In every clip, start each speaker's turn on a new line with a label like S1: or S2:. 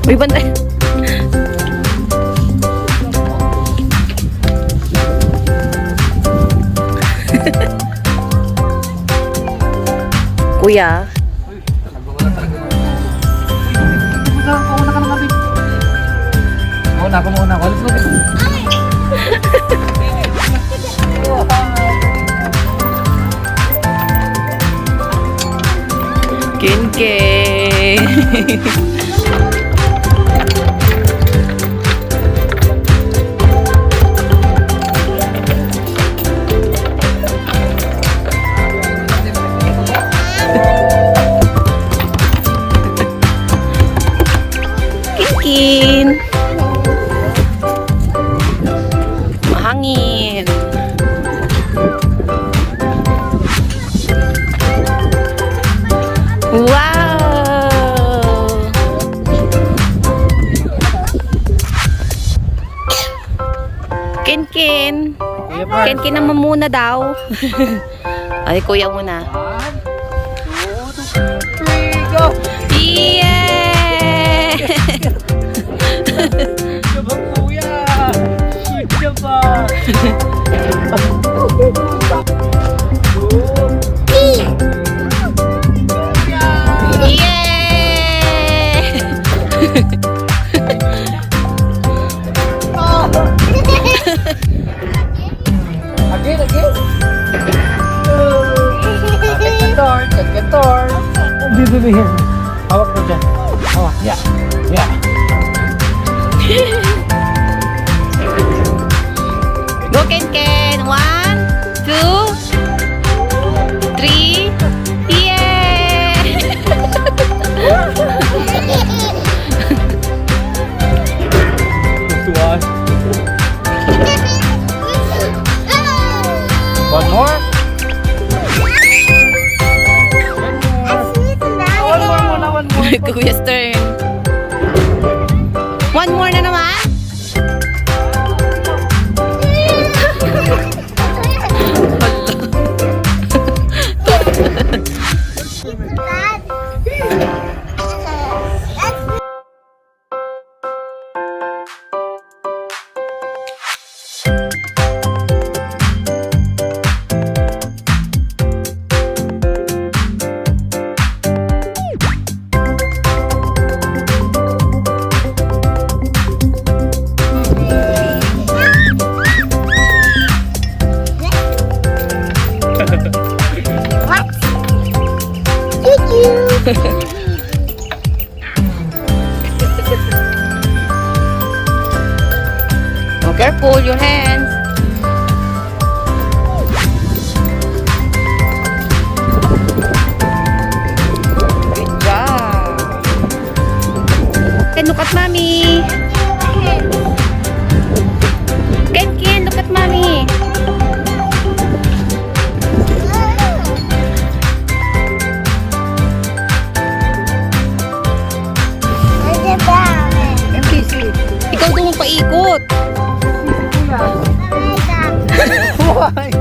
S1: Uy, bantay. Kuya.
S2: Pauna ka na natin. Pauna ako muna. Let's go.
S1: Kin-kin. Kin-kin. Mahangin. Wow! Kin-kin. Kin-kin naman muna daw. Ay, kuya muna.
S2: 1, 2, 3, go!
S1: Yeah!
S2: Diba kuya? Diba? Again. Check the door. Dito na yan. Hawak mo dyan. Hawak. Yeah.
S1: Go, Ken-Ken. 1, 2, 3. Yeah!
S2: Tuwan. One more. One more.
S1: Kuya's turn. One more na naman. Oh, careful, your hands. Good job. Ken, look at mommy. Ken, look at mommy. Ikaw doon paikot.
S2: Why?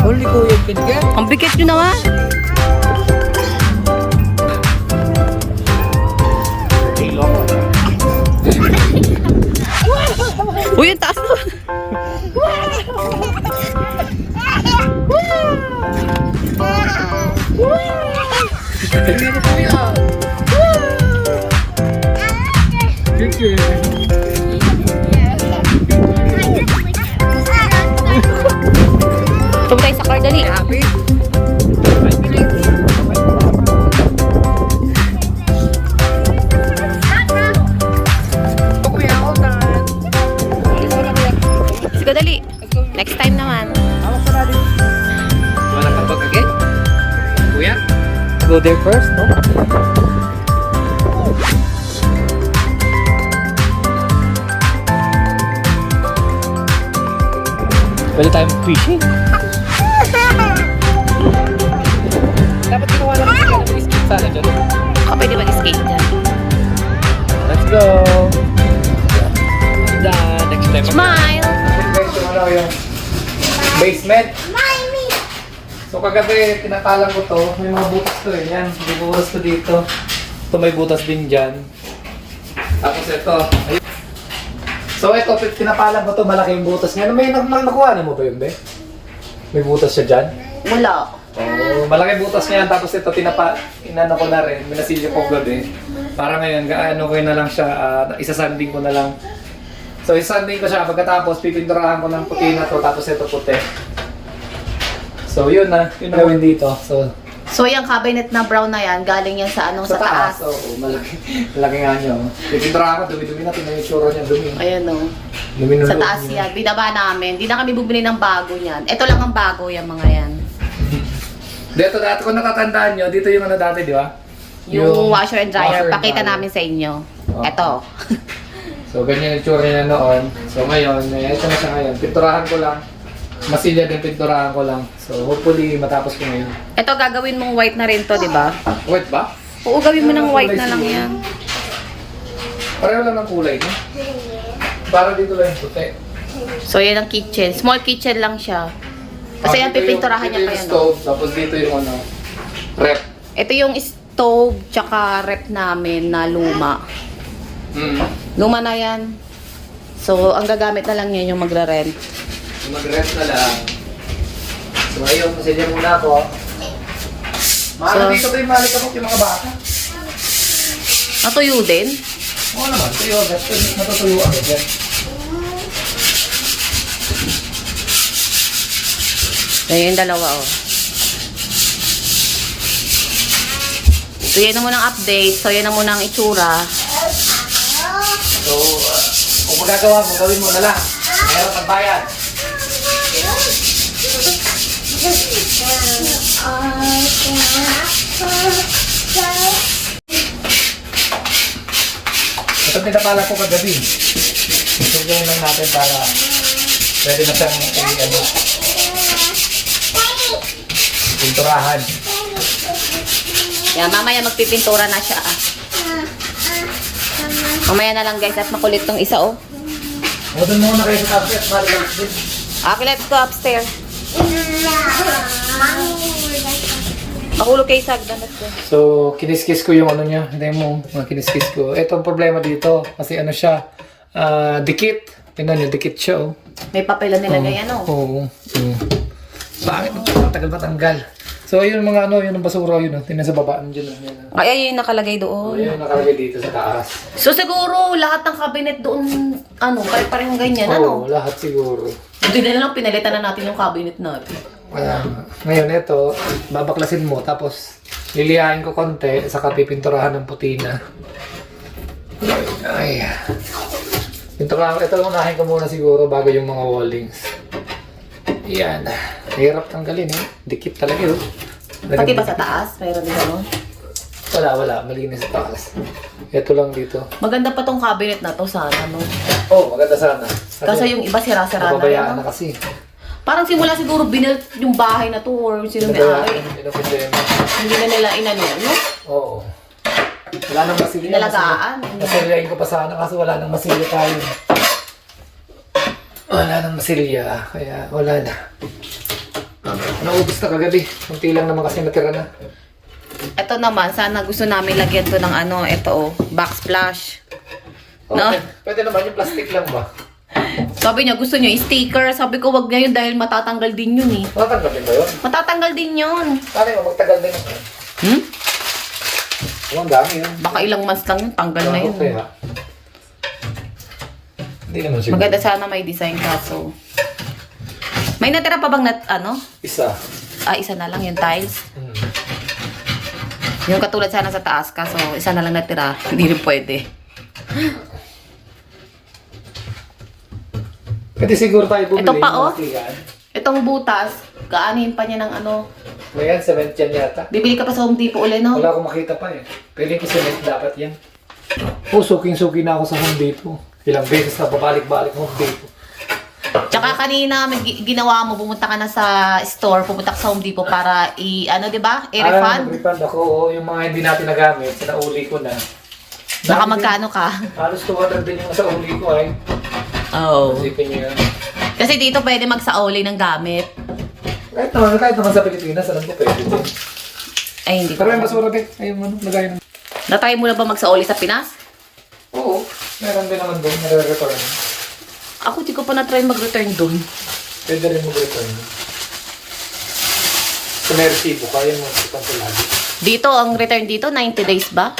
S2: Huli ko yung pinagyan.
S1: Ang bigat nyo naman. Uy, ang taas doon. Tumo tayo sa car, dali.
S2: Happy?
S1: Sige, dali. Next time naman.
S2: Wanna come back again? Kuya? Go there first, no? Pwede tayong fishing. Dapat ginawa naman sila ng skate sana dyan.
S1: Pwede mag-skate dyan.
S2: Let's go! Done. Next time.
S1: Smile!
S2: Yung basement. So kagabi, tinatalang ko to. May mga butas to eh. Yan, bibuhos ko dito. Ito may butas din dyan. Tapos ito. Ayun. So ito, pinapalang ko ito. Malaki yung butas niya. May nakuha mo ba yun, be? May butas siya dyan?
S1: Wala.
S2: Oh, malaki butas niya. Tapos ito, inano ko na rin. Minasilyo ko gabi. Para ngayon, gaano ko na lang siya. Isasanding ko na lang. So isasanding ko siya. Pagkatapos, pipinturahan ko ng puti na to. Tapos ito puti. So yun na. Yun na gawin dito.
S1: So yung cabinet na brown na yan, galing yan sa sa taas.
S2: Oo, malaki. Malaki nga nyo. Pipinturahan ko, dumi-dumi na. Tingnan yung tsura niya, dumi.
S1: Ayan o.
S2: Dumi na
S1: Sa
S2: loob
S1: taas
S2: niya.
S1: yan. Binaba namin. Di na kami bumili ng bago yan. Ito lang ang bago yan mga yan.
S2: Dito dati, kung natatandaan nyo, dito yung ano dati, di ba?
S1: Yung washer and dryer,
S2: washer and
S1: pakita
S2: dryer.
S1: namin sa inyo.
S2: Oo.
S1: Ito.
S2: So, ganyan yung tsura niya noon. So, ngayon, ito na siya ngayon. Pinturahan ko lang. Masilya din pinturahan ko lang. So, hopefully, matapos ko ngayon.
S1: Ito gagawin mong white na rin to, di ba?
S2: Wait ba?
S1: Oo, gawin mo ng
S2: Kulay
S1: white na lang
S2: siguro.
S1: yan.
S2: Pareho lang ng kulay, no? Para dito lang yung puti.
S1: So yan ang kitchen. Small kitchen lang siya. Kasi yan
S2: Dito
S1: pipinturahan niya
S2: dito
S1: pa
S2: yung
S1: yan.
S2: stove, tapos dito yung ano, rep.
S1: Ito yung stove tsaka rep namin na luma. Luma na yan. So ang gagamit na lang yan yung magre-rent.
S2: Mag-rep na lang. So, ayun, masilya muna ako.
S1: So-
S2: Mahal dito ba yung malikabok yung mga bata?
S1: Natuyo din.
S2: Oo naman, tuyo agad. Natutuyo agad yan.
S1: Ayan yung dalawa oh. So yan na muna ang update. So yan na muna ang itsura.
S2: So, kung magagawa mo, gawin mo na lang. Mayroon kang bayad. Ito pinapala ko kagabi. Isugayin lang natin para pwede na siyang pinturahan.
S1: Yan, mamaya magpipintura na siya ah. Mamaya na lang guys at makulit tong isa oh.
S2: O, doon muna kayo sa tablet. Marilang din.
S1: Okay, let's go upstairs. Mahulog kayo sa hagdan. Let's go.
S2: So, kiniskis ko yung ano niya. Hindi mo, kiniskis ko. Ito ang problema dito. Kasi ano siya, dikit. Tingnan niyo, dikit siya oh.
S1: May papel na nilagay ano.
S2: Oo. Bakit? Ang tagal patanggal. So, ayun mga ano, yun ang basura yun. Tingnan sa baba. Nandiyan lang yan.
S1: Ay, ayun yung nakalagay doon.
S2: Ayun, nakalagay dito sa taas.
S1: So siguro lahat ng cabinet doon, ano, pare-parehong ganyan,
S2: Oo,
S1: ano?
S2: lahat siguro.
S1: Hindi na lang pinalitan na natin yung cabinet natin.
S2: Kaya, ngayon ito, babaklasin mo. Tapos, lilihain ko konti. Saka pipinturahan ng puti na. Ay. Pinturahan, ito unahin ko muna siguro bago yung mga wallings. Yan. Hirap tanggalin eh. Dikit talaga yun.
S1: Pati ba sa taas? Mayroon din gano'n?
S2: Wala. Malinis sa taas. Ito lang dito.
S1: Maganda pa tong cabinet na to sana, no?
S2: Oh, maganda sana.
S1: Kasi yung iba sira-sira na
S2: nababayaan
S1: yan,
S2: na
S1: no?
S2: kasi.
S1: Parang simula siguro binuilt yung bahay na to or sino may ari. Hindi na nila inano, no?
S2: Oo. Wala nang masilya.
S1: Nalagaan.
S2: Masilyain ko pa sana kasi wala nang masilya tayo. Wala nang masilya. Kaya wala na. Naubos na kagabi. Kunti lang naman kasi natira na.
S1: Ito naman, sana gusto namin lagyan to ng ano, ito oh, backsplash. No?
S2: Okay. Pwede naman yung plastic lang ba?
S1: Sabi niya, gusto niyo sticker. Sabi ko, wag ngayon dahil matatanggal din yun eh.
S2: Matatanggalin ba yun?
S1: Matatanggal din yun.
S2: Paano yung magtagal din ako?
S1: Hmm?
S2: Oh, ang dami yun.
S1: Baka ilang months lang yun, tanggal na yun.
S2: Kaya. Hindi naman siguro.
S1: Maganda sana may design kaso. May natira pa bang
S2: Isa.
S1: isa na lang yung tiles. Yung katulad sana sa taas kaso isa na lang natira. Hindi rin pwede.
S2: Pwede siguro tayo bumili.
S1: Ito pa,
S2: ng
S1: oh.
S2: plastikan.
S1: Itong butas, gaanihin pa niya ng ano.
S2: Ngayon, cement yan yata.
S1: Bibili ka pa sa Home Depot ulit, no?
S2: Wala akong makita pa eh. Pwede ko cement dapat yan. Oh, suking-suki na ako sa Home Depot. Ilang beses na babalik-balik Home Depot.
S1: Tsaka kanina may ginawa mo, pumunta ka na sa store, pumunta ka sa Home Depot para di ba? I-refund.
S2: Refund ako. Oh, yung mga hindi natin nagamit, sinauli ko na.
S1: Baka magkano ka?
S2: Halos 200 din yung sa uli ko ay.
S1: Oh.
S2: Isipin niyo yan.
S1: Kasi dito pwede magsaoli ng gamit.
S2: Kahit naman sa Pilipinas, alam ko pwede din.
S1: Ay, hindi ko.
S2: Pero yung basura din. Ayun, lagay ng...
S1: Natry mo na ba magsaoli sa Pinas?
S2: Oo, meron din naman doon, nare-return.
S1: Ako di ko pa na-try mag-return doon.
S2: Pwede rin mag-return. Sa may resibo, kaya mo ipang lagi.
S1: Dito, ang return dito, 90 days ba?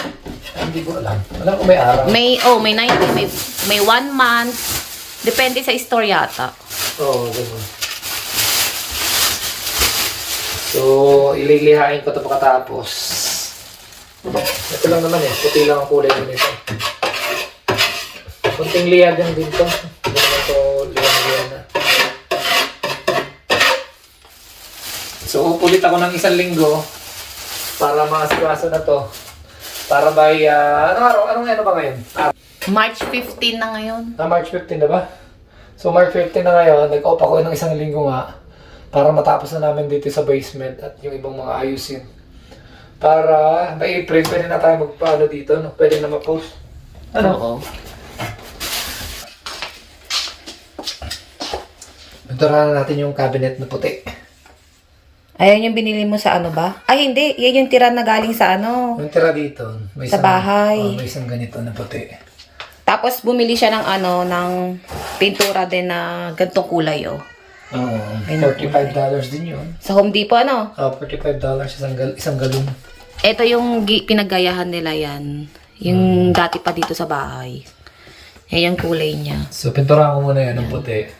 S2: Hindi ko alam. Alam ko may araw.
S1: May 90, may 1 month. Depende sa store yata.
S2: Oo, gano'n. So, ililihain ko ito pagkatapos. Ito lang naman eh. Puti lang ang kulay nito. Kunting liya din dito. Hindi naman ito liya na. So, upulit ako ng 1 linggo para maasikaso na to. Para by, anong ba ngayon?
S1: March 15 na ngayon.
S2: March 15 na ba? So, March 15 na ngayon, nag-off ako ng 1 linggo nga para matapos na namin dito sa basement at yung ibang mga ayusin. Para by April, pwede na tayo magpaano dito, no? Pwede na ma-post. Ano?
S1: Oo.
S2: Pinturahan natin yung cabinet na puti.
S1: Ayan yung binili mo sa ano ba? Ay, hindi. Yan yung tira na galing sa ano.
S2: Yung tira dito, may
S1: Sa bahay.
S2: May isang ganito na puti.
S1: Tapos bumili siya ng ano, ng pintura din na gantong kulay, oh.
S2: Oo, $45 din yun.
S1: Sa Home Depot, ano?
S2: $45 isang galon.
S1: Ito yung pinaggayahan nila yan. Yung dati pa dito sa bahay. Yan yung kulay niya.
S2: So, pinturahan ko muna yan ng puti.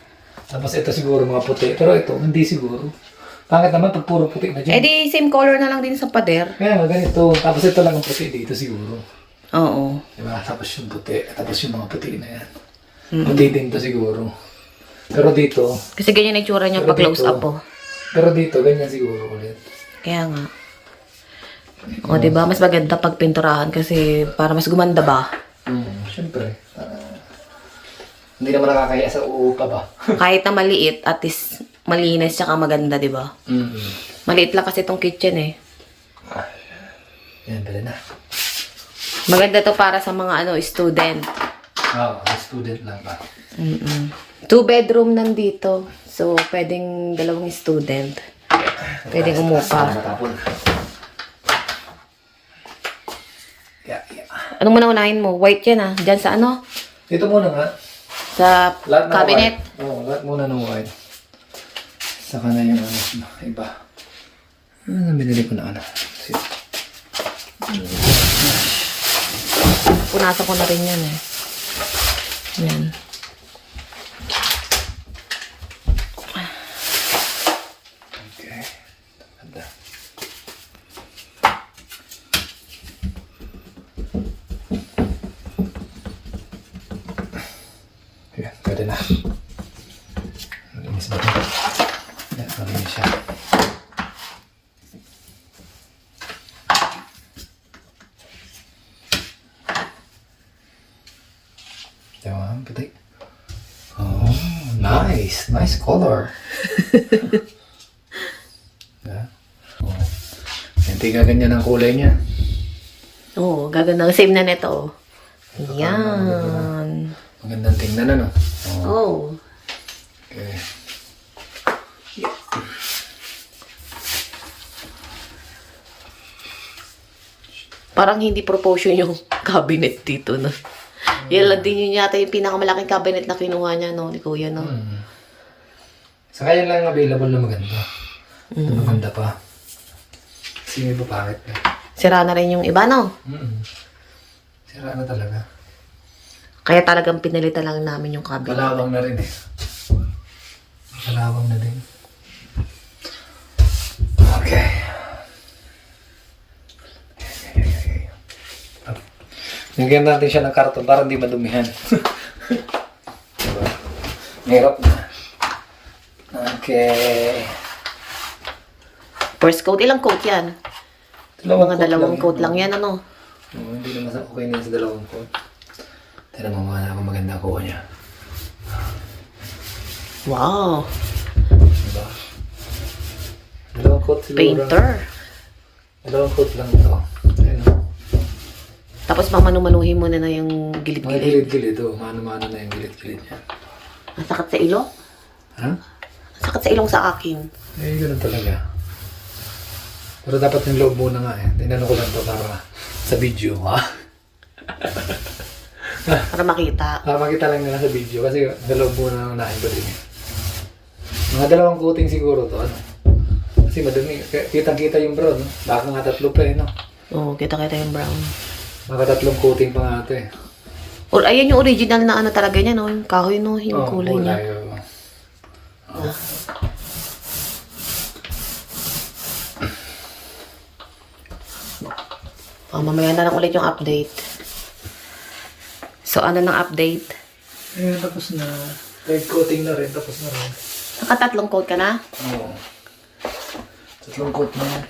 S2: Tapos ito siguro mga puti. Pero ito, hindi siguro. Bakit naman pag puro puti na dyan?
S1: Eh di, same color na lang din sa pader.
S2: Kaya nga ganito. Tapos ito lang ang puti dito siguro.
S1: Oo.
S2: Diba? Tapos yung puti. Tapos yung mga puti na yan. Puti din to siguro. Pero dito.
S1: Kasi ganyan na itsura niya
S2: Pero
S1: pag close
S2: dito,
S1: up, oh.
S2: Pero dito, ganyan siguro ulit.
S1: Kaya nga. O, diba? Mas maganda pag pinturahan kasi para mas gumanda ba?
S2: Siyempre. Hindi naman nakakaya sa uupa ba?
S1: Kahit na maliit, at least malinis tsaka maganda, diba? Maliit lang kasi itong kitchen, eh.
S2: Yan, pala na.
S1: Maganda to para sa mga ano student.
S2: Oo, student lang ba?
S1: 2 bedroom nandito. So, pwedeng 2 student. Pwedeng umupa.
S2: Matapon. Yeah.
S1: Anong muna-unahin mo? White yan, ah. Diyan sa ano?
S2: Dito muna nga.
S1: Sa
S2: Lahat ng
S1: cabinet.
S2: white. Oo, lahat muna ng white. Saka na yung ano, iba. Binili ko na ano.
S1: Punasan ko na rin yan, eh. Yan.
S2: Okay. Ganda. Ayan, pwede na. Malinis ba ito? Ayan, malinis siya. Diba? Puti. Oh, nice. Nice color. Yeah. Oh. Hindi ka ganyan ang kulay niya.
S1: Oo, gaganda. Same na nito. Yan.
S2: Magandang tingnan ano.
S1: Oh.
S2: Okay.
S1: Parang hindi proportion yung cabinet dito, no? Yan lang din yun yata yung pinakamalaking cabinet na kinuha niya, no? Ni Kuya, no?
S2: Saka yan lang available na maganda. Na maganda pa. Kasi may papakit ka.
S1: Sira na rin yung iba, no?
S2: Sira na talaga.
S1: Kaya talagang pinalitan lang namin yung cabinet.
S2: Kalawang na rin eh. Kalawang na din. Okay. Nagyan natin siya ng karton para hindi madumihan. Diba? Mahirap na. Okay.
S1: First coat, ilang coat yan? Mga dalawang coat lang yan, ano?
S2: Oo, hindi naman okay na yan sa dalawang coat. Tignan mo mga maganda ko niya.
S1: Wow.
S2: Diba? Dalawang coat siguro.
S1: Painter.
S2: Dalawang coat lang ito. Ayun.
S1: Tapos mamanumanuhin mo na yung
S2: Mga
S1: gilid-gilid.
S2: gilid-gilid ito. Mano-mano na yung gilid-gilid niya.
S1: Ang sakit sa ilong?
S2: Ha?
S1: Ang sakit sa ilong sa akin.
S2: Eh, ganun talaga. Pero dapat yung loob muna nga eh. Tinanong ko lang to para sa video, ha?
S1: Para makita.
S2: Para makita lang nila sa video kasi sa loob muna unahin ko din. Mga 2 coating siguro to, ano? Kasi madumi. Kitang-kita yung brown, no? Baka nga 3 pa eh, no?
S1: Oo, kita-kita yung brown.
S2: Mga 3 coating pa nga ito eh.
S1: Or ayan yung original na ano talaga niya, no? Yung kahoy, no? Yung kulay niya.
S2: Oo.
S1: Mamaya na lang ulit yung update. So, ano ng update?
S2: Eh, tapos na. Red coating na rin, tapos na rin.
S1: Nakatatlong coat ka na?
S2: Oo. 3 coat na yan.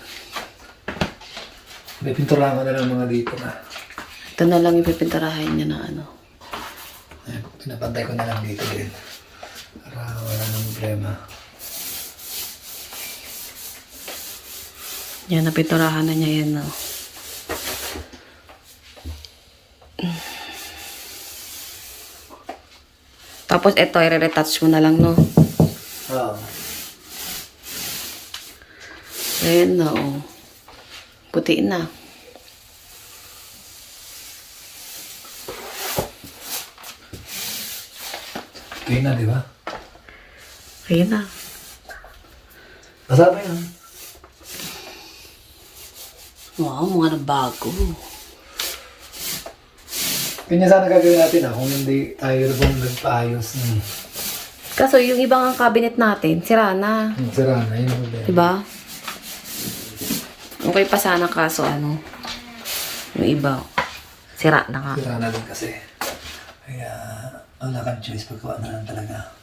S2: May pinturahan ko na lang mga dito na.
S1: Ito na lang yung pipinturahan niya na ano.
S2: Ayan, pinapantay ko na lang dito din. Para wala nang problema.
S1: Yan, napinturahan na niya yan, no? Tapos ito, i-retouch mo na lang, no?
S2: Oo.
S1: Ayan na, oh. Puti na.
S2: Okay na, di ba?
S1: Ayan na.
S2: Masama yan.
S1: Wow, mga nabago.
S2: Kanya sana gagawin natin kung hindi tayo bang nagpaayos ng
S1: Kaso yung ibang cabinet natin, sira na.
S2: sira na. Yun ang problema.
S1: Diba? Okay pa sana kaso ano. Yung iba. Sira na nga.
S2: Sira na din kasi. Kaya wala kang choice pagkawa na lang talaga.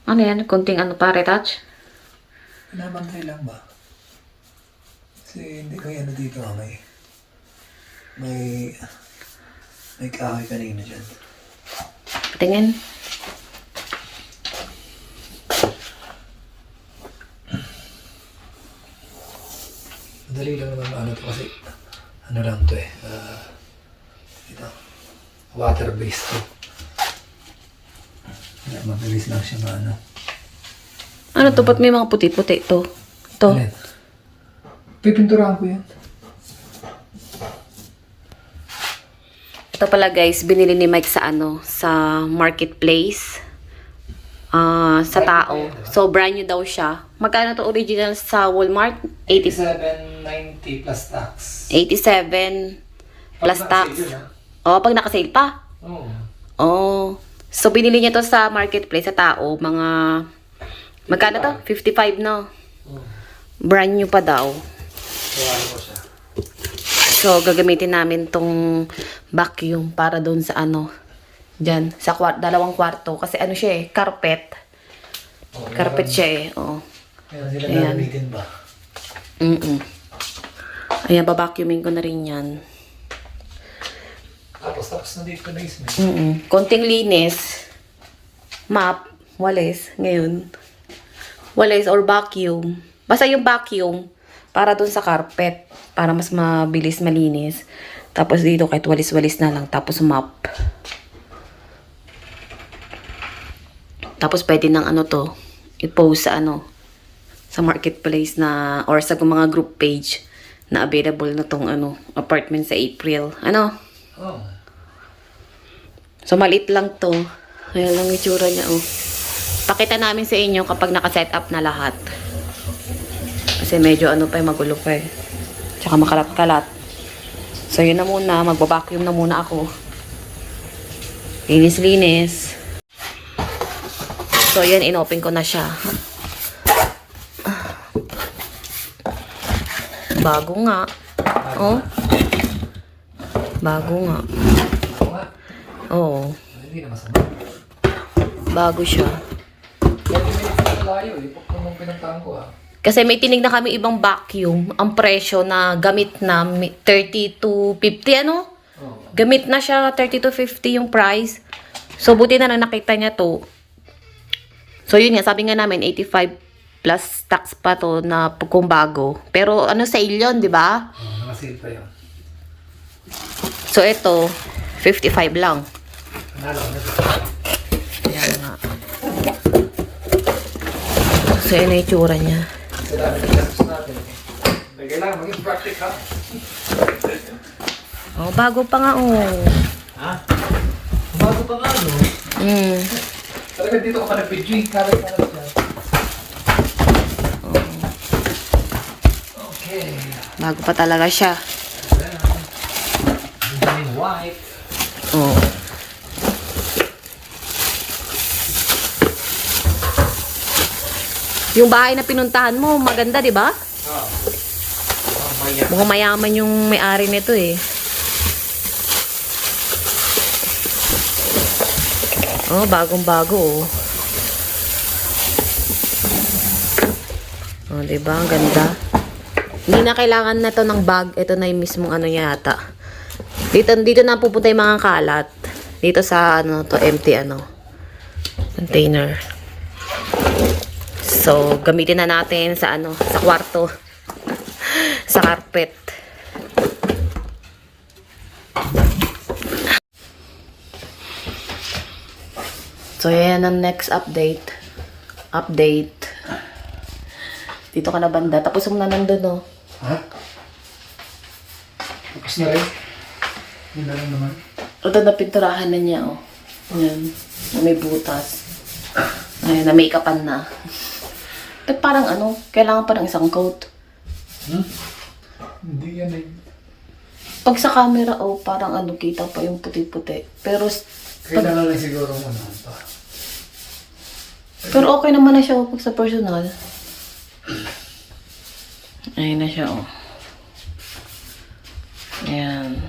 S1: Ano yan? Kunting ano pa, retouch?
S2: Pinabantay lang ba? Kasi hindi ko ano dito may kahoy kanina dyan.
S1: Tingin.
S2: Madali lang naman ano to kasi ano lang to eh. Ito. Water based to. Kaya mabilis lang siya maano.
S1: Ano to? Ba't may mga puti-puti to? To.
S2: Alin? Pipinturahan ko yan.
S1: Ito pala guys, binili ni Mike sa ano, sa marketplace. Sa tao. So, brand new daw siya. Magkano to original sa Walmart?
S2: 87.90 plus tax.
S1: 87 plus tax. Oh, pag nakasale pa.
S2: Oo.
S1: Oh. So, binili niya to sa marketplace sa tao. Mga, magkano to? 55, no? Brand new pa daw.
S2: So, ano ko siya?
S1: So, gagamitin namin tong vacuum para doon sa ano, dyan, sa 2 kwarto. Kasi ano siya eh, carpet.
S2: Oh,
S1: Carpet siya eh, oo.
S2: Meron sila
S1: Ayan.
S2: gagamitin ba?
S1: Ayan, babacuuming ko na rin yan.
S2: Tapos na dito na isme.
S1: Konting linis. Mop, walis, ngayon. Walis or vacuum. Basta yung vacuum, para dun sa carpet. Para mas mabilis malinis. Tapos dito kahit walis-walis na lang. Tapos mop. Tapos pwede nang ano to, i-post sa ano, sa marketplace na, or sa mga group page na available na tong ano, apartment sa April. Ano?
S2: Oh.
S1: So, maliit lang to. Ayan lang yung itsura niya, oh. Pakita namin sa inyo kapag naka-set up na lahat. Kasi medyo ano pa, magulo pa eh. Tsaka makalat-kalat. So, yun na muna. Magbabacuum na muna ako. Linis-linis. So, yan. Inopen ko na siya. Bago nga. Oh. Bago nga.
S2: Oo nga.
S1: Oo.
S2: Hindi na masama.
S1: Bago siya.
S2: 20 minutes na layo eh. Pag nung pinuntahan ko
S1: Kasi may tinignan kami ibang vacuum. Ang presyo na gamit na 30 to 50, ano?
S2: Oh.
S1: Gamit na siya 30 to 50 yung price. So, buti na lang nakita niya to. So, yun nga. Sabi nga namin, 85 plus tax pa to na kung bago. Pero ano, sale yun, di ba?
S2: sale pa yun.
S1: So, ito, 55 lang.
S2: Panalo ko na ito.
S1: Ayan nga. So, yun ang itsura niya.
S2: Kasi dami ng gastos natin. Kailangan maging practical.
S1: Oh, bago pa nga, oh.
S2: Ha? Bago pa nga, no? Talaga dito ka pa nag-video. Kalat pa lang siya. Okay.
S1: Bago pa talaga siya.
S2: Design white.
S1: Oh. Yung bahay na pinuntahan mo, maganda, di ba?
S2: Oh. Maya.
S1: Mukhang mayaman yung may-ari nito eh. Oh, bagong-bago oh. Oh, di ba? Ang ganda. Hindi na kailangan na to ng bag. Ito na yung mismong ano yata. Dito na pupunta yung mga kalat. Dito sa ano to, empty ano container. So, gamitin na natin sa ano, sa kwarto. Sa carpet. So, yan ang next update. Dito ka na banda. Tapos mo na nandun, no?
S2: Ha? Tapos na rin. Yun na lang naman.
S1: Ito na pinturahan na niya, oh. Ayan. Na may butas. Ayan, na make-upan na. But parang ano, kailangan pa ng isang coat.
S2: Hindi yan eh.
S1: Pag sa camera, oh, parang ano, kita pa yung puti-puti. Pero
S2: Kailangan lang siguro unahan pa.
S1: Pero okay naman na siya oh, pag sa personal. Ayun na siya, oh. Ayan.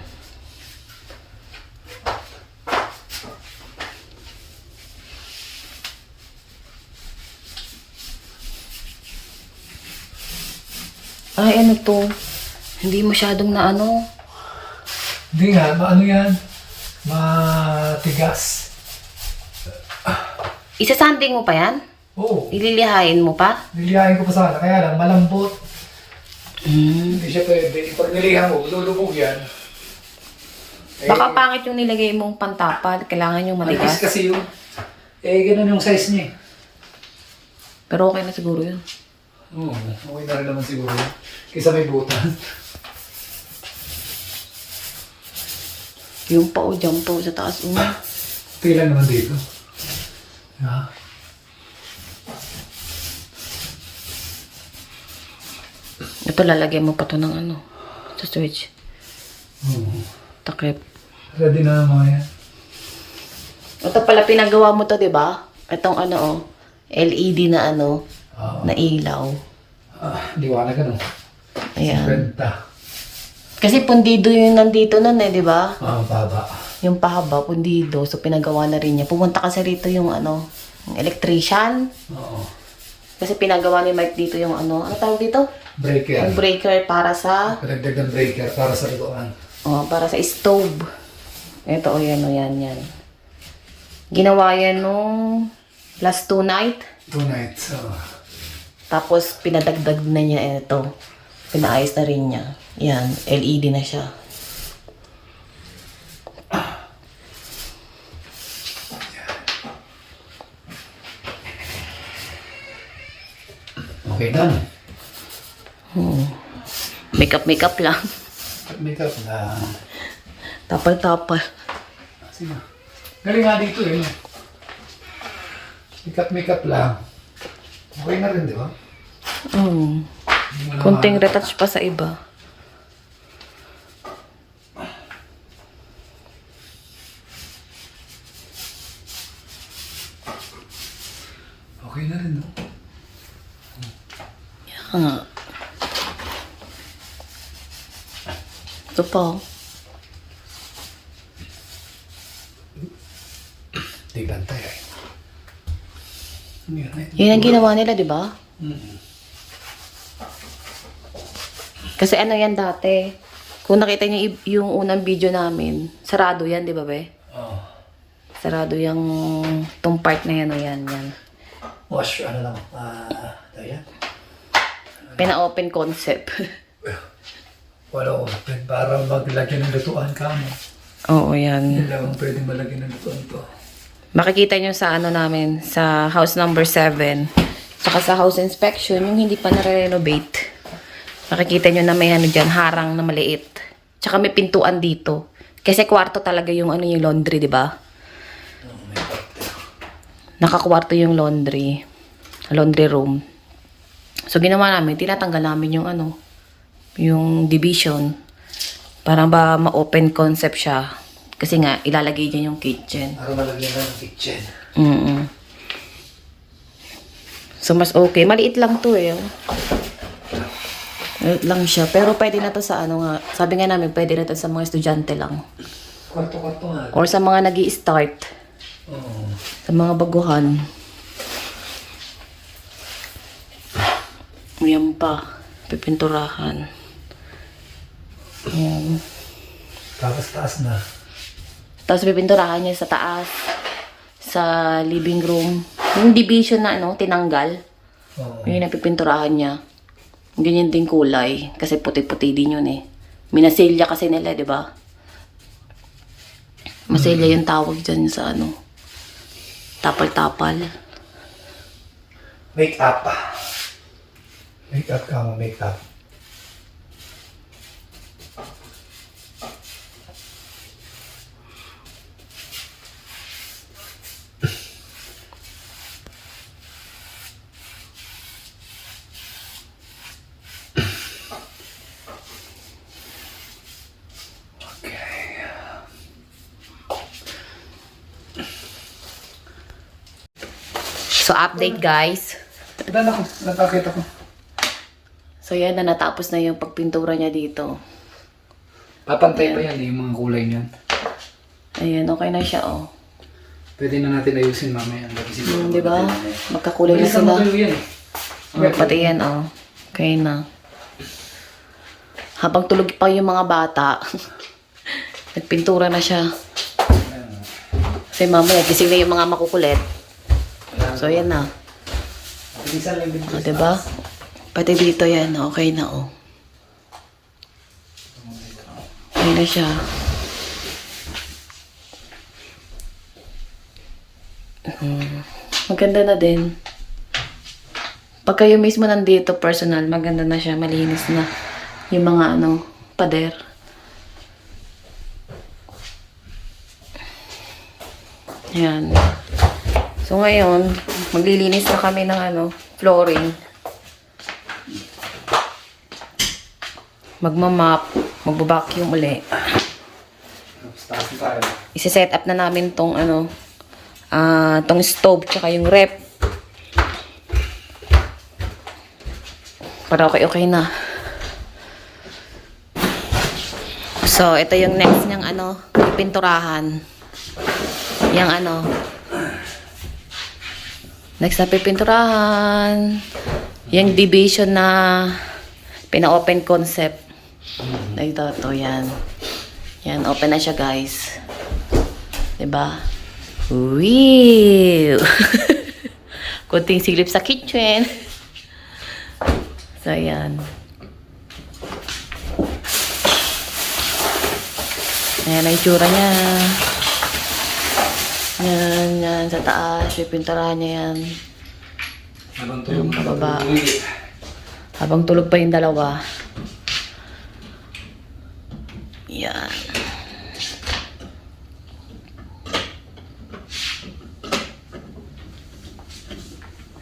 S1: Ay, ano to? Hindi masyadong na ano.
S2: Hindi nga, ano yan? Matigas.
S1: Isasanding mo pa yan?
S2: Oo.
S1: Ililihain mo pa?
S2: Nilihain ko pa sana, kaya lang malambot. Hindi siya pwede. Pag nilihan mo, lulubog yan.
S1: Baka pangit yung nilagay mong pantapal. Kailangan yung
S2: Matigas
S1: matigas.
S2: kasi yun. Ganun yung size niya.
S1: Pero okay na siguro yun.
S2: Oo, okay na rin naman siguro. Kaysa may butas.
S1: Yung pa o dyan po sa taas.
S2: Pila naman dito. Ha?
S1: Ito lalagyan mo pa to ng ano. Sa switch.
S2: Oo.
S1: Takip.
S2: Ready na naman yan.
S1: Ito pala pinagawa mo to, di ba? Itong ano oh. LED na ano.
S2: Oo.
S1: Na ilaw.
S2: Liwanag ano.
S1: Ayan.
S2: Benta.
S1: Kasi pundido yung nandito nun eh, di ba?
S2: Baba.
S1: Yung pahaba, pundido. So, pinagawa na rin niya. Pumunta kasi rito yung ano, yung electrician.
S2: Oo.
S1: Kasi pinagawa ni Mike dito yung ano tawag dito?
S2: Breaker.
S1: Yung breaker para sa,
S2: Pinagdag ng breaker para sa lutuan.
S1: para sa stove. Ito, yan. Ginawa yan nung last 2 night.
S2: 2 nights.
S1: Tapos, pinadagdag na niya ito. Pinaayos na rin niya. Yan, LED na siya.
S2: Okay, done.
S1: Makeup lang.
S2: Makeup na.
S1: Tapal-tapal.
S2: Sige. Galing nga dito eh. Makeup lang. Okay na rin, di ba?
S1: Kunting retouch pa sa iba.
S2: Okay na rin, no?
S1: Ito pa.
S2: Di bantay eh.
S1: Yun ang ginawa nila, di ba? Kasi ano yan dati. Kung nakita niyo yung unang video namin, sarado yan, di ba be?
S2: Oo.
S1: Sarado yung tong part na yan o yan.
S2: Wash, ano lang. Ito yan.
S1: Pina-open concept.
S2: Wala open para maglagyan ng lutuan ka mo.
S1: Oo, yan.
S2: Hindi lang pwede malagyan ng lutuan to.
S1: Makikita nyo sa ano namin, sa house number 7. Saka sa house inspection, yung hindi pa nare-renovate. Makikita nyo na may ano dyan, harang na maliit. Tsaka may pintuan dito. Kasi kwarto talaga yung ano yung laundry, di ba? Nakakwarto yung laundry. Laundry room. So, ginawa namin, tinatanggal namin yung ano, yung division. Parang ba ma-open concept siya. Kasi nga, ilalagay dyan yung kitchen.
S2: Para malagyan ng kitchen.
S1: So, mas okay. Maliit lang to eh. Maliit lang siya. Pero pwede na to sa ano nga. Sabi nga namin, pwede na to sa mga estudyante lang.
S2: Kwarto-kwarto nga.
S1: Or sa mga nag-i-start.
S2: Oo.
S1: Sa mga baguhan. Yan pa. Pipinturahan. Yan.
S2: Tapos taas na.
S1: Tapos pipinturahan niya sa taas. Sa living room. Yung division na ano, tinanggal.
S2: Oo.
S1: Yun yung pipinturahan niya. Ganyan din kulay. Kasi puti-puti din yun eh. Minasilya kasi nila, di ba? Masilya yung tawag dyan sa ano. Tapal-tapal.
S2: Make up. Make up ka mo, make up.
S1: So, update guys.
S2: Ilan ako? Nakakita ko.
S1: So, yan na natapos na yung pagpintura niya dito.
S2: Papantay pa yan eh, yung mga kulay niyan.
S1: Ayan, okay na siya, oh.
S2: Pwede na natin ayusin mamaya.
S1: Di ba? Magkakulay na sila.
S2: yan eh.
S1: Oh, pati yan, oh. Okay na. Habang tulog pa yung mga bata, nagpintura na siya. Kasi mamaya, gising na yung mga makukulit. So, yan na.
S2: Bilisan lang din.
S1: O, diba? Pati dito yan, okay na, oh. Okay na siya. Maganda na din. Pag kayo mismo nandito, personal, maganda na siya, malinis na. Yung mga, ano, pader. Yan. So, ngayon, maglilinis na kami ng, ano, flooring. Magmamap, magbabacuum uli.
S2: Taas na tayo.
S1: Isi-set up na namin tong ano, tong stove tsaka yung rep. Para okay na. So, ito yung next niyang ano, pipinturahan. Yang ano, next na pipinturahan. Yung division na pina-open concept. Ito, yan. Yan, open na siya, guys. Diba? Wow! Kunting silip sa kitchen. So, yan. Ayan ang itsura niya. Yan, sa taas. Pipinturahan niya yan.
S2: Habang tulog na
S1: Pababa. Habang tulog pa yung dalawa. Yan.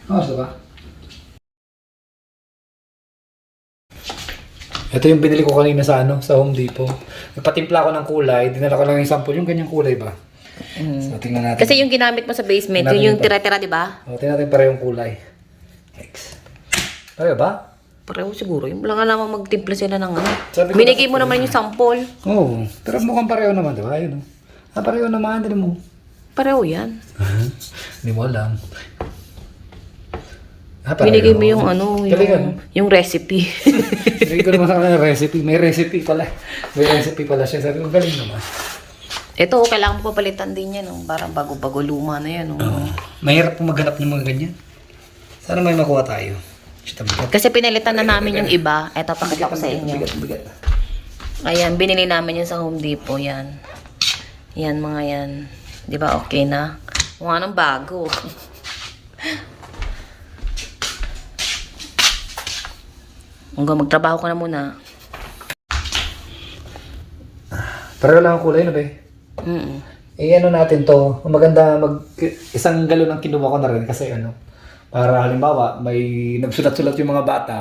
S2: Diba? Ito yung binili ko kanina sa ano, sa Home Depot. Nagpatimpla ko ng kulay, dinala ko lang yung sample, yung ganyang kulay ba? So, tingnan natin.
S1: Kasi yung ginamit mo sa basement, yun yung tira-tira, di ba?
S2: O, tingnan natin parehong kulay. Next. Pareho ba?
S1: Pareho siguro. Yung wala nga naman magtimpla sila ng ano.
S2: Sabi ko
S1: Binigay mo naman yung sample.
S2: Oo. Pero mukhang pareho naman, di ba? Ayun, oh. Pareho naman, din mo.
S1: Pareho yan.
S2: Hindi mo alam.
S1: Binigay mo yung ano, yung recipe.
S2: Binigay ko naman sa kanila recipe. May recipe pala. May recipe pala siya. Sabi ko, galing naman.
S1: Ito, kailangan mo papalitan din yan. Oh. Parang bago-bago luma na yan. Oh.
S2: Mahirap po maghanap ng mga ganyan. Sana may makuha tayo.
S1: Kasi pinalitan na namin yung iba. Ito, pakita ko sa inyo.
S2: Bigat.
S1: Ayan, binili namin yan sa Home Depot. Yan. Yan, mga yan. Di ba okay na? Mukha ng bago. Hanggang magtrabaho ka na muna.
S2: Pareho lang ang kulay na ba eh. Ano natin to, maganda isang galon ang kinuha ko na rin kasi para halimbawa may nagsulat-sulat yung mga bata.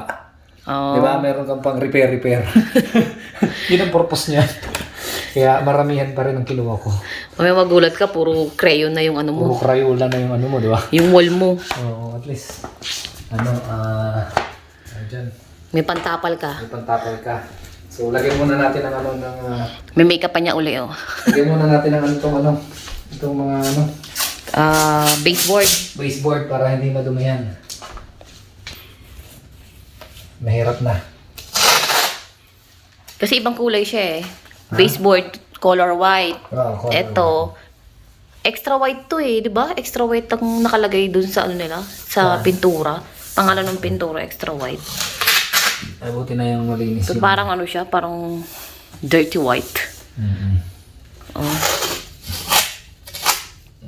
S1: Oh.
S2: Di ba? Meron kang pang repair. Yun ang purpose niya. Kaya maramihan pa rin ang kinuha ko.
S1: May magulat ka, puro crayon na yung ano mo.
S2: Puro Crayola na yung mo, di ba?
S1: Yung wall mo.
S2: Oo, at least, dyan,
S1: May pantapal ka.
S2: may pantapal ka. So, lagyan muna natin ng
S1: May makeup pa niya uli, oh.
S2: lagyan muna natin ng itong mga
S1: Baseboard.
S2: baseboard para hindi madumihan. Mahirap na.
S1: Kasi ibang kulay siya eh. Baseboard, color white.
S2: Color
S1: Ito, extra white to eh, di ba? Extra white ang nakalagay dun sa nila, sa pintura. Pangalan ng pintura, extra white.
S2: Ay, buti na yung malinis
S1: So, parang siya, parang dirty white. Oh.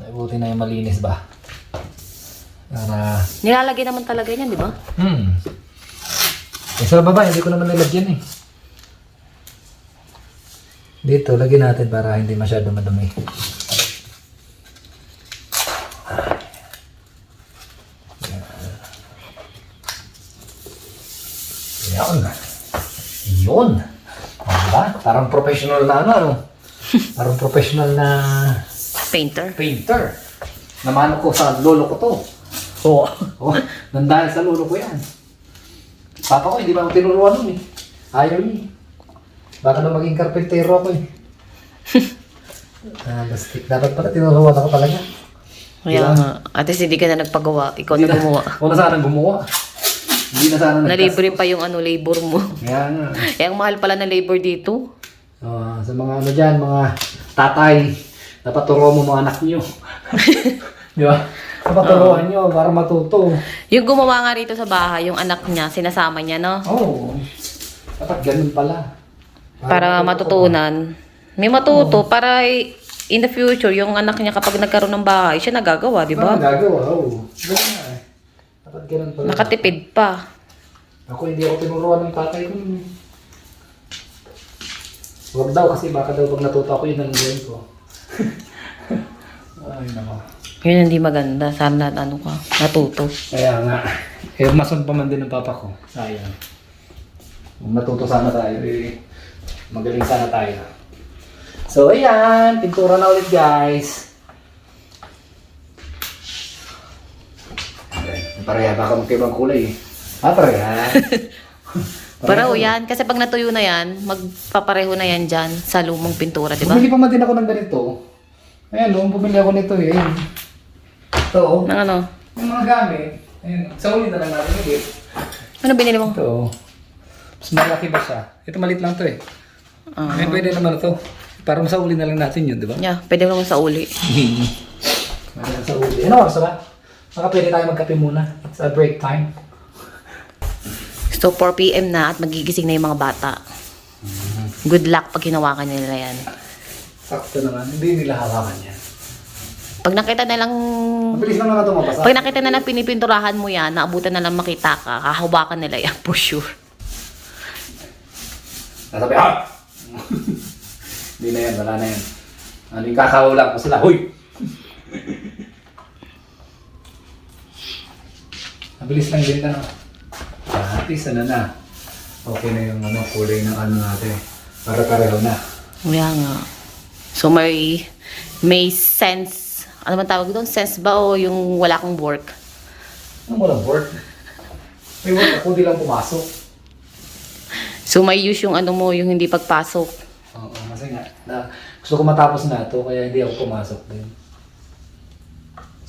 S2: Ay, buti na yung malinis ba? Para...
S1: Nilalagay naman talaga yan, di ba?
S2: Eh, sa baba, hindi ko naman nilagyan eh. Dito, lagyan natin para hindi masyado madumi. Yan. Yun. Diba? Parang professional na Parang professional na
S1: Painter.
S2: painter. Namano ko sa lolo ko to.
S1: Oo.
S2: Oh, nandahil sa lolo ko yan. Papa ko, hindi ba ako tinuruan nun eh. Ayaw niya. Baka na maging karpentero ako eh. Bastik. Dapat pala tinuruan ako talaga.
S1: Kaya nga. At least hindi ka na nagpagawa. Ikaw na gumawa.
S2: Wala sana gumawa. Hindi na sana
S1: Nalibre pa yung labor mo.
S2: Kaya nga.
S1: Eh, ang mahal pala ng labor dito.
S2: Sa mga dyan, mga tatay, dapat turuan mo mga anak nyo. Di ba? Dapat turuan nyo para matuto.
S1: Yung gumawa nga rito sa bahay, yung anak niya, sinasama niya, no?
S2: Oo. Dapat ganun pala.
S1: Para matutunan. May matuto para in the future, yung anak niya kapag nagkaroon ng bahay, siya nagagawa, di ba?
S2: Gagawa, oo. Ganun nga eh. Dapat ganun pala.
S1: Nakatipid pa.
S2: Ako hindi ako tinuruan ng tatay ko. Huwag daw kasi baka daw pag natuto ako yun ang gawin ko. Ay nako.
S1: Yun hindi maganda. Sana natuto.
S2: Kaya nga. Eh mason pa man din ng papa ko. Sayang. Kung natuto sana tayo magaling sana tayo. So ayan, pintura na ulit guys. Pareha baka magkaibang kulay eh. Pareha.
S1: Pero yan, kasi pag natuyo na yan, magpapareho na yan dyan sa lumang pintura, di ba?
S2: Bumili pa man din ako ng ganito. Ayan bumili ako nito eh. Ayan. Ito
S1: Ng ano?
S2: yung mga gamit. Ayan, sa uli na lang natin ulit.
S1: Ano binili mo?
S2: Ito. Mas malaki ba siya? Ito malit lang to eh. Ayan, pwede naman ito. Para sa uli na lang natin yun, di ba?
S1: Yeah, pwede naman sa uli.
S2: Pwede lang sa uli. Ano oras ba? Baka pwede tayo magkape muna. It's a break time.
S1: So, 4 PM na at magigising na yung mga bata. Good luck pag hinawakan nila yan.
S2: Sakto naman. Hindi nila hawakan yan.
S1: Pag nakita nilang...
S2: Mabilis lang naman ito mapasa.
S1: Pag nakita na pinipinturahan mo yan, naabutan na lang makita ka, hahawakan nila yan for sure.
S2: Nasabi, ha! Hindi na yan, wala na yan. Ano yung kakawala ko sila, huy! Mabilis lang din na. At least na. Okay na yung kulay ng natin. Para pareho na.
S1: Kaya nga. So, may sense. Ano man tawag doon? Sense ba o yung wala kang work?
S2: Ano walang work? May work ako, di lang pumasok.
S1: So, may use yung yung hindi pagpasok.
S2: Oo, kasi nga, gusto ko matapos na ito, kaya hindi ako pumasok din.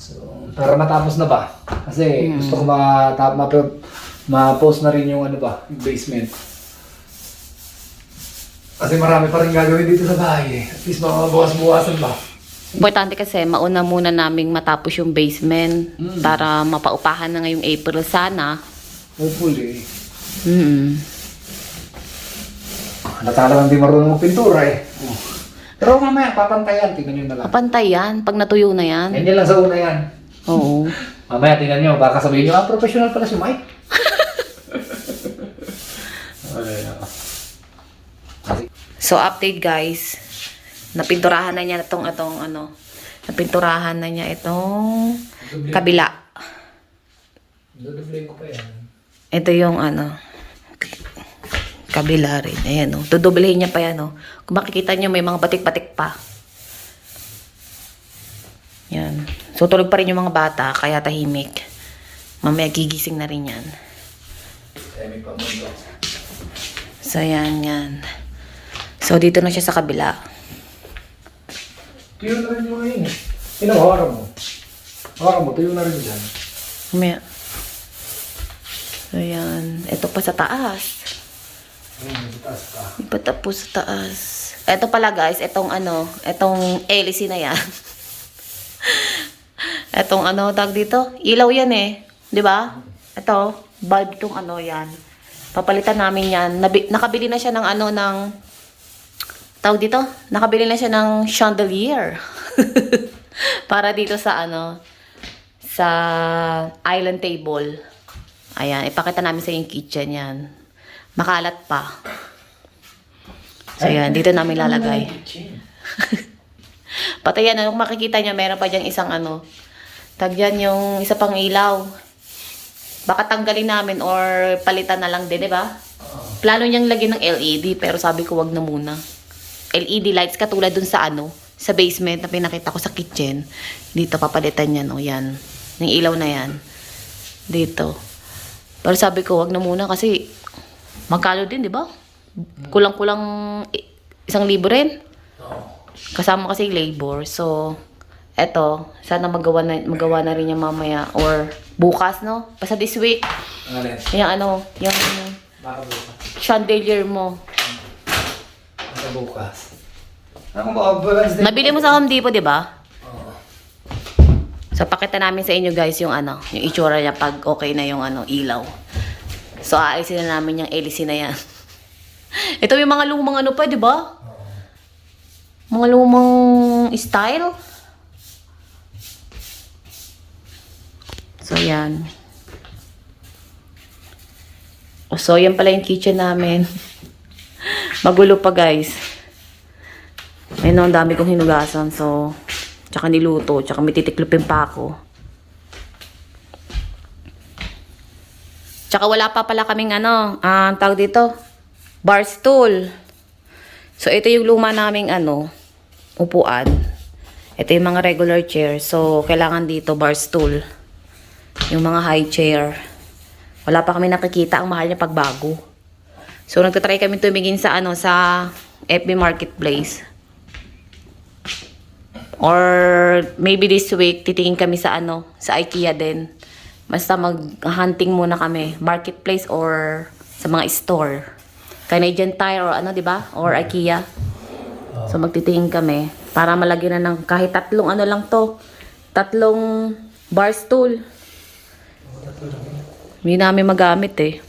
S2: So, para matapos na ba? Kasi gusto ko ma-post na rin yung yung basement. Kasi marami pa rin gagawin dito sa bahay eh. At least makabawas-buwasan ba?
S1: Importante kasi, mauna muna naming matapos yung basement para mapaupahan na ngayong April sana.
S2: Hopefully. Halata lang di marunong magpintura eh. Pero mamaya, papantayan. Tingnan nyo na lang.
S1: Pantay yan, pag natuyo na yan.
S2: Ganyan lang sa una yan.
S1: Oo.
S2: Mamaya, tingnan nyo. Baka sabihin nyo, professional pala si Mike.
S1: So, update guys. Napinturahan na niya itong napinturahan na niya itong kabila.
S2: Dudubling ko pa yan.
S1: Ito yung kabila rin. Ayan o. Dudublehin niya pa yan o. Kung makikita niyo may mga batik-batik pa. Yan. So, tulog pa rin yung mga bata, kaya tahimik. Mamaya gigising na rin yan. So, yan. So, dito na siya sa kabila.
S2: Tuyo na rin yung ngayon eh. Hawakan mo. Hawakan mo, tuyo na rin dyan.
S1: Mamaya. So, yan. Ito pa sa taas. Di pa tapos sa taas. Ito pala guys, itong LC na yan. Itong tag dito. Ilaw yan eh. Di ba? Ito, bulb tong yan. Papalitan namin yan. Nakabili na siya ng tawag dito? Nakabili na siya ng chandelier. Para dito sa sa island table. Ayan, ipakita namin sa yung kitchen yan. Makalat pa. So yan, dito namin lalagay. Pati yan, kung makikita nyo, meron pa dyan isang tag dyan yung isa pang ilaw. Baka tanggalin namin or palitan na lang din, di ba? Plano niyang lagyan ng LED, pero sabi ko wag na muna. LED lights katulad dun sa sa basement na pinakita ko sa kitchen. Dito papalitan yan, yan. Yung ilaw na yan. Dito. Pero sabi ko wag na muna kasi magkano din, di ba? Kulang-kulang 1,000 rin. Kasama kasi labor. So, eto, sana magawa na rin niya mamaya or bukas, no? Basta this week. Yung chandelier mo.
S2: Bukas. Ako ba?
S1: Nabili mo sa Home Depot, di ba? So, pakita namin sa inyo guys yung yung itsura niya pag okay na yung ilaw. So, aalisin na namin yung LC na yan. Ito yung mga lumang pa, di ba? Mga lumang style. So, yan. So, yan pala yung kitchen namin. Magulo pa, guys. Ayun, ang dami kong hinugasan. So, tsaka niluto. Tsaka may titiklopin pa ako. Tsaka wala pa pala kaming tawag dito, bar stool. So, ito yung luma naming upuan. Ito yung mga regular chair. So, kailangan dito bar stool. Yung mga high chair. Wala pa kami nakikita. Ang mahal niya pagbago. So, nagtatry kami tumingin sa sa FB Marketplace. Or maybe this week, titingin kami sa sa IKEA din. Basta mag-hunting muna kami. Marketplace or sa mga store. Canadian Tire or di ba? Or IKEA. So, magtitingin kami. Para malagyan na ng kahit tatlong lang to. Tatlong bar stool. Hindi namin magamit eh.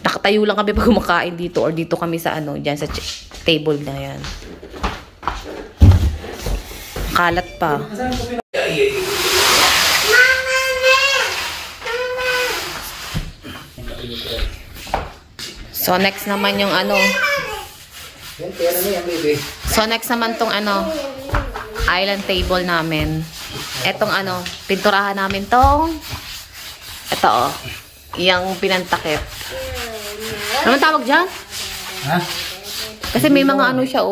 S1: Nakatayo lang kami pag kumakain dito or dito kami sa dyan sa table na yan. Kalat pa. So next naman yung So next naman tong island table namin. Etong pinturahan namin tong ito yung pinantakip. Anong tawag dyan?
S2: Ha?
S1: Kasi may mga siya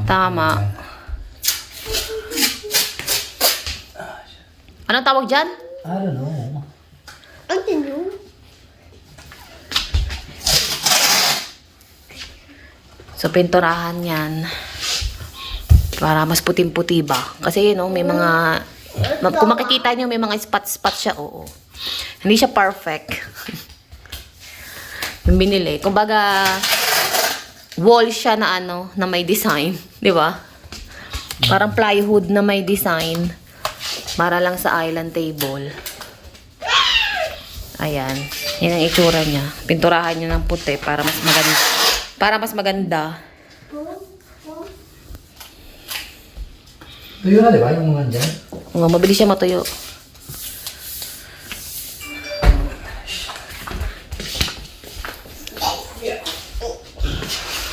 S1: Tama. Anong tawag dyan?
S2: I don't know.
S1: So, pinturahan yan. Para mas puting-puti ba? Kasi, may mga... Kung makikita nyo, may mga spot-spot siya, oo. Hindi siya perfect. Yung binili. Kumbaga, wall siya na na may design. Di ba? Parang plywood na may design. Para lang sa island table. Ayan. Yan ang itsura niya. Pinturahan niya ng puti para mas maganda. Para mas maganda.
S2: Tuyo na, di ba? Yung mga dyan.
S1: Mabilis siya matuyo.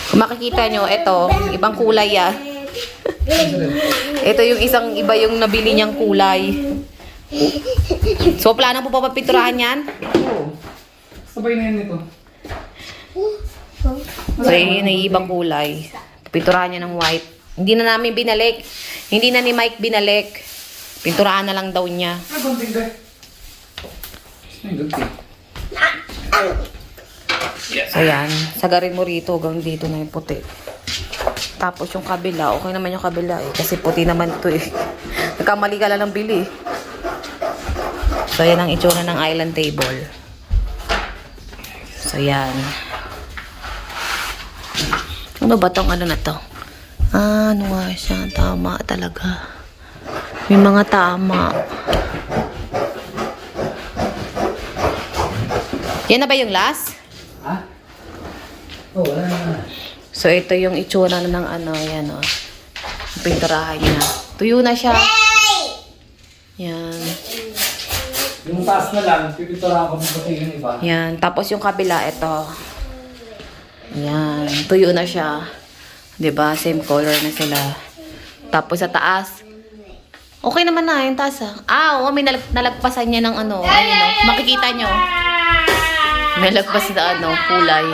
S1: Kung makikita nyo, ito, ibang kulay yan. Ito yung isang iba yung nabili niyang kulay. So, plano po pa pinturahan yan?
S2: Oo. Sabay na yan ito.
S1: So, yun yung ibang kulay. Pinturahan niya ng white. Hindi na namin binalik. Hindi na ni Mike binalik. Pinturahan na lang daw niya.
S2: Ah, gunting ba? Ay, gunting.
S1: So, yan. Sagarin mo rito hanggang dito na yung puti. Tapos yung kabila, okay naman yung kabila eh. Kasi puti naman ito eh. Nagkamali ka lang ng bili. So, yan ang itsura ng island table. So, yan. Ano ba tong ano na to? Ah, ano nga siya? Tama talaga. May mga tama. Yan na ba yung last?
S2: Ha? Oo, wala na.
S1: So, ito yung itsura na ng ano, yan o. Pinturahan niya. Tuyo na siya. Yan.
S2: Yung taas na lang, pipinturahan ko ng pati yung iba.
S1: Yan. Tapos yung kabila, ito. Yan. Tuyo na siya. 'Di ba? Same color na sila. Tapos sa taas. Okay naman na yung taas ah. Ah, oo, may nalagpasan niya ng ano. Ayun o. Makikita nyo. Nalagpas na ano, kulay.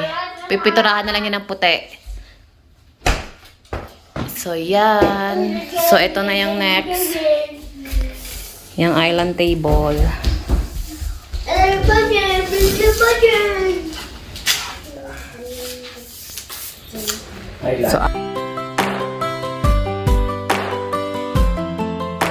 S1: Pipinturahan na lang yan ng puti. So, yan. So, ito na yung next. Yung island table.
S2: Ay lang.
S1: So,